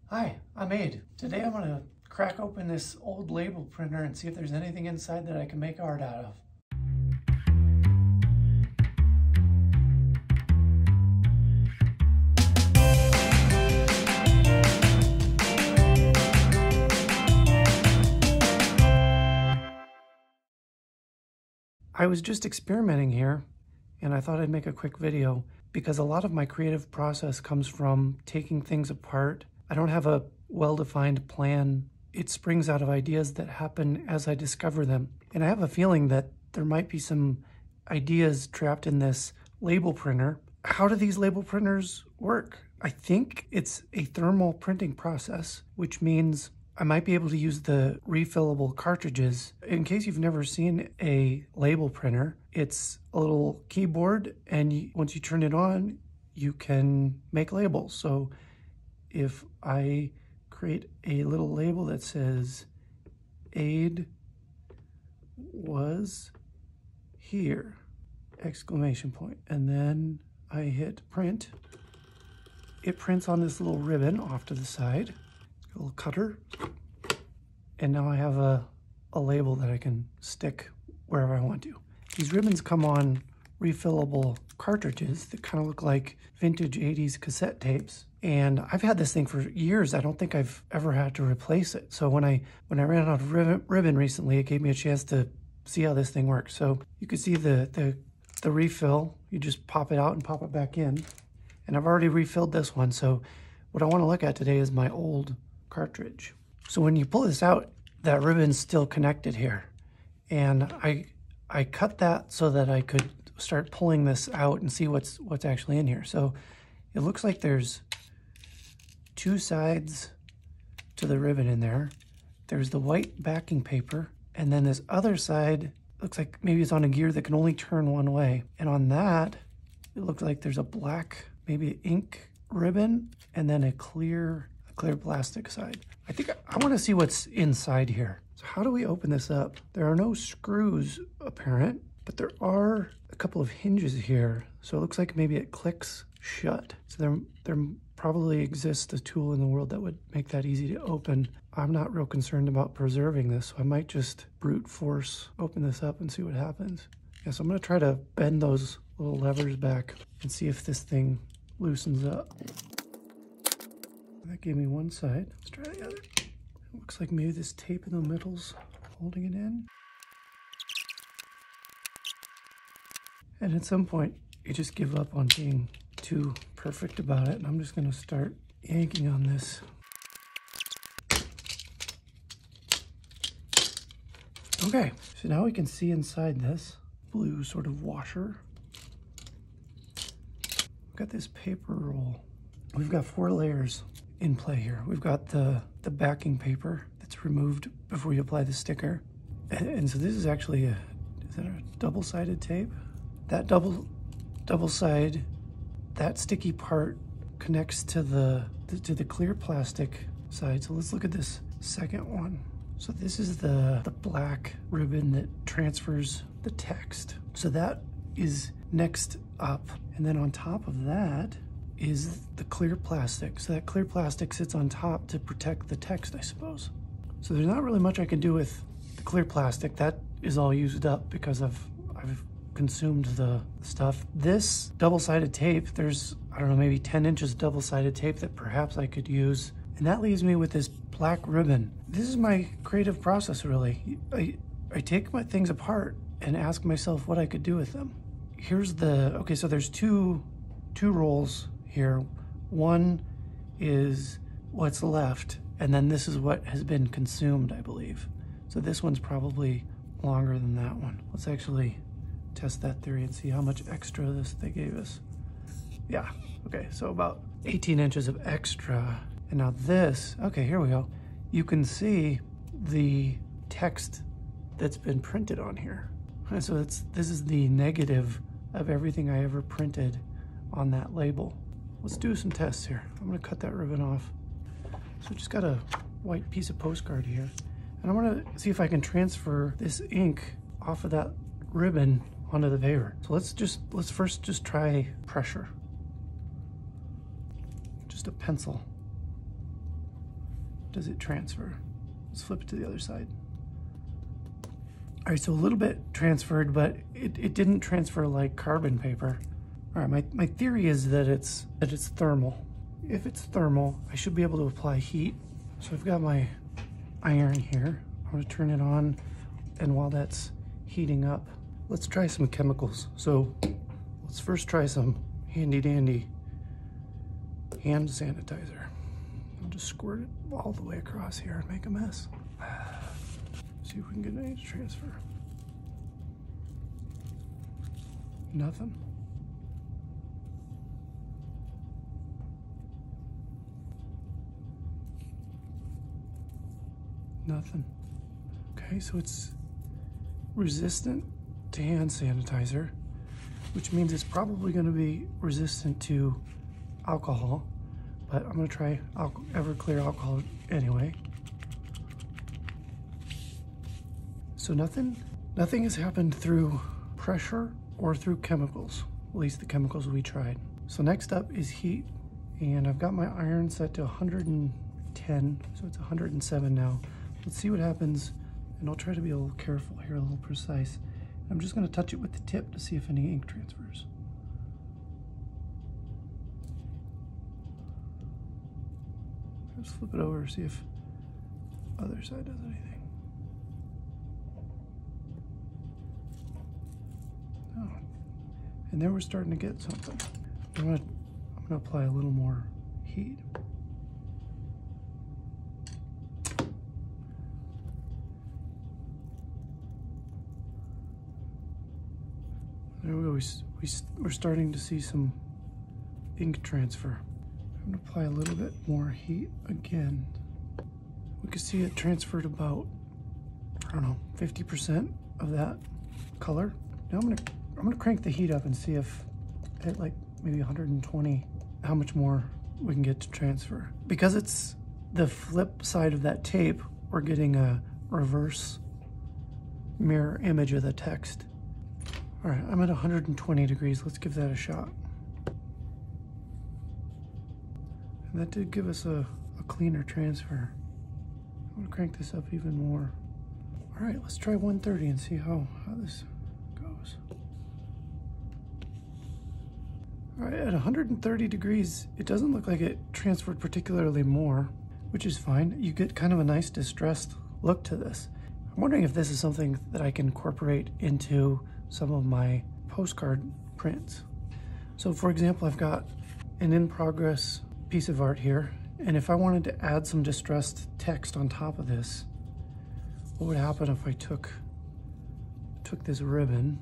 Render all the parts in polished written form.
Hi, I'm Aid. Today I'm going to crack open this old label printer and see if there's anything inside that I can make art out of. I was just experimenting here and I thought I'd make a quick video because a lot of my creative process comes from taking things apart. I don't have a well-defined plan. It springs out of ideas that happen as I discover them. And I have a feeling that there might be some ideas trapped in this label printer. How do these label printers work? I think it's a thermal printing process, which means I might be able to use the refillable cartridges. In case you've never seen a label printer, it's a little keyboard, and once you turn it on, you can make labels. So if I create a little label that says, Aid was here, exclamation point, and then I hit print, it prints on this little ribbon off to the side. A little cutter, and now I have a label that I can stick wherever I want to. These ribbons come on refillable cartridges that kind of look like vintage 80s cassette tapes, and I've had this thing for years. I don't think I've ever had to replace it. So when I ran out of ribbon recently, it gave me a chance to see how this thing works. So you can see the refill. You just pop it out and pop it back in, and I've already refilled this one. So what I want to look at today is my old cartridge. So when you pull this out, that ribbon's still connected here. And I cut that so that I could start pulling this out and see what's actually in here. So it looks like there's two sides to the ribbon in there. There's the white backing paper, and then this other side looks like maybe it's on a gear that can only turn one way. And on that, it looks like there's a black, maybe ink ribbon, and then a clear plastic side. I think I want to see what's inside here. So how do we open this up? There are no screws apparent, but there are a couple of hinges here. So it looks like maybe it clicks shut. So there probably exists a tool in the world that would make that easy to open. I'm not real concerned about preserving this, so I might just brute force open this up and see what happens. Yeah, so I'm gonna try to bend those little levers back and see if this thing loosens up. That gave me one side. Let's try the other. It looks like maybe this tape in the middle's holding it in. And at some point, you just give up on being too perfect about it. And I'm just gonna start yanking on this. Okay, so now we can see inside this blue sort of washer. We've got this paper roll. We've got 4 layers in play here. We've got the backing paper that's removed before you apply the sticker. And so this is actually is that a double-sided tape? That double side, that sticky part connects to the clear plastic side. So let's look at this second one. So this is the black ribbon that transfers the text. So that is next up. And then on top of that is the clear plastic. So that clear plastic sits on top to protect the text, I suppose. So there's not really much I can do with the clear plastic. That is all used up because I've consumed the stuff. This double-sided tape, there's, I don't know, maybe 10 inches of double-sided tape that perhaps I could use. And that leaves me with this black ribbon. This is my creative process, really. I take my things apart and ask myself what I could do with them. Here's okay, so there's two rolls here. One is what's left, and then this is what has been consumed, I believe. So this one's probably longer than that one. Let's actually test that theory and see how much extra they gave us. Yeah, okay, so about 18 inches of extra. And now this, okay, here we go. You can see the text that's been printed on here. So this is the negative of everything I ever printed on that label. Let's do some tests here. I'm gonna cut that ribbon off. So just got a white piece of postcard here. And I wanna see if I can transfer this ink off of that ribbon onto the paper. So let's first just try pressure. Just a pencil. does it transfer? Let's flip it to the other side. All right, so a little bit transferred, but it didn't transfer like carbon paper. All right, my theory is that it's thermal. If it's thermal, I should be able to apply heat. So I've got my iron here. I'm gonna turn it on, and while that's heating up, let's try some chemicals. So let's first try some handy dandy hand sanitizer. I'll just squirt it all the way across here and make a mess. See if we can get any to transfer. Nothing. Nothing. Okay, so it's resistant to hand sanitizer, which means it's probably going to be resistant to alcohol, but I'm going to try Everclear alcohol anyway. So nothing has happened through pressure or through chemicals, at least the chemicals we tried. So next up is heat, and I've got my iron set to 110, so it's 107 now. Let's see what happens, and I'll try to be a little careful here, a little precise. I'm just going to touch it with the tip to see if any ink transfers. Just flip it over, see if other side does anything. Oh, and there we're starting to get something. I'm gonna apply a little more heat. There we go. We're starting to see some ink transfer. I'm gonna apply a little bit more heat again. We can see it transferred about, I don't know, 50% of that color. Now I'm gonna crank the heat up and see if at like maybe 120, how much more we can get to transfer. Because it's the flip side of that tape, we're getting a reverse mirror image of the text. All right, I'm at 120 degrees. Let's give that a shot. And that did give us a cleaner transfer. I'm gonna crank this up even more. All right, let's try 130 and see how this goes. All right, at 130 degrees, it doesn't look like it transferred particularly more, which is fine. You get kind of a nice distressed look to this. I'm wondering if this is something that I can incorporate into some of my postcard prints. So for example, I've got an in-progress piece of art here, and if I wanted to add some distressed text on top of this, what would happen if I took this ribbon,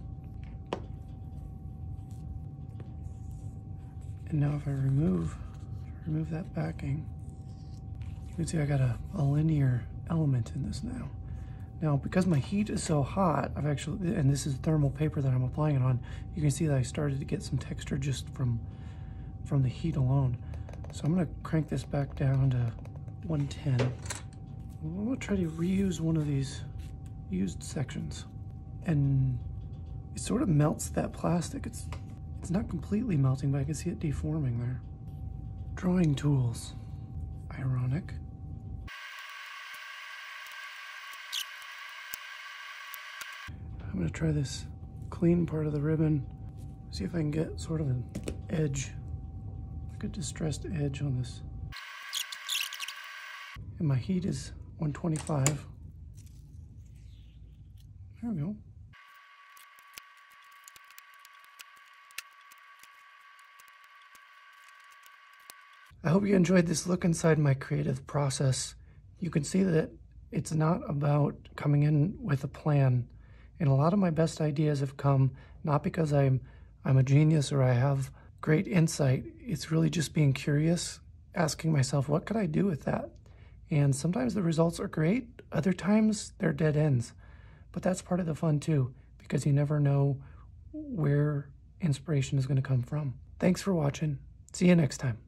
and now if I remove that backing, you can see I got a linear element in this now. Now, because my heat is so hot, I've actually, and this is thermal paper that I'm applying it on, you can see that I started to get some texture just from the heat alone. So I'm gonna crank this back down to 110. I'm gonna try to reuse one of these used sections. And it sort of melts that plastic. It's not completely melting, but I can see it deforming there. Drawing tools, ironic. I'm gonna try this clean part of the ribbon, see if I can get sort of an edge, like a distressed edge on this. And my heat is 125. There we go. I hope you enjoyed this look inside my creative process. You can see that it's not about coming in with a plan. And a lot of my best ideas have come not because I'm a genius or I have great insight. It's really just being curious, asking myself, what could I do with that? And sometimes the results are great. Other times they're dead ends. But that's part of the fun too, because you never know where inspiration is going to come from. Thanks for watching. See you next time.